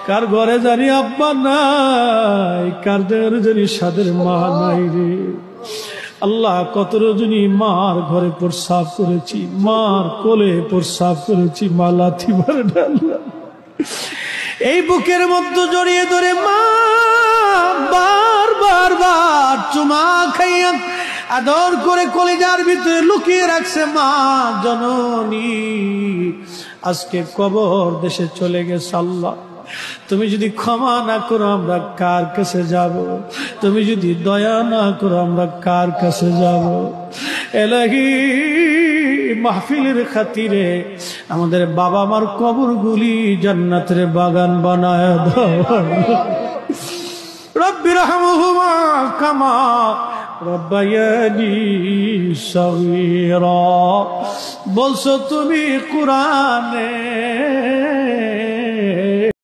কার ঘরে জানি আব্বা নাই, কার ঘরে জানি সাদের মা নাই রে আল্লাহ। কত রজনী মার ঘরে প্রস্রাব করেছি, মার কোলে প্রস্রাব করেছি, মা লাথি মারে আল্লাহ। এই বুকের মধ্যে জড়িয়ে ধরে মা বার চুমা খাইয়া আদর করে কলিজার ভিতরে লুকিয়ে রাখছে মা জননী। আজকে কবর দেশে চলে গেছে আল্লাহ। তুমি যদি ক্ষমা না করো আমরা কার কাছে যাব? তুমি যদি দয়া না করো আমরা কার কাছে যাব? এলাহি মাহফিলের খাতিরে আমাদের বাবা মার কবরগুলি জান্নাতের বাগান বানায় দাও। রব্বি রহমহুমা কামা রব্বায়ানি সগীরা। বলছো তুমি কুরআনে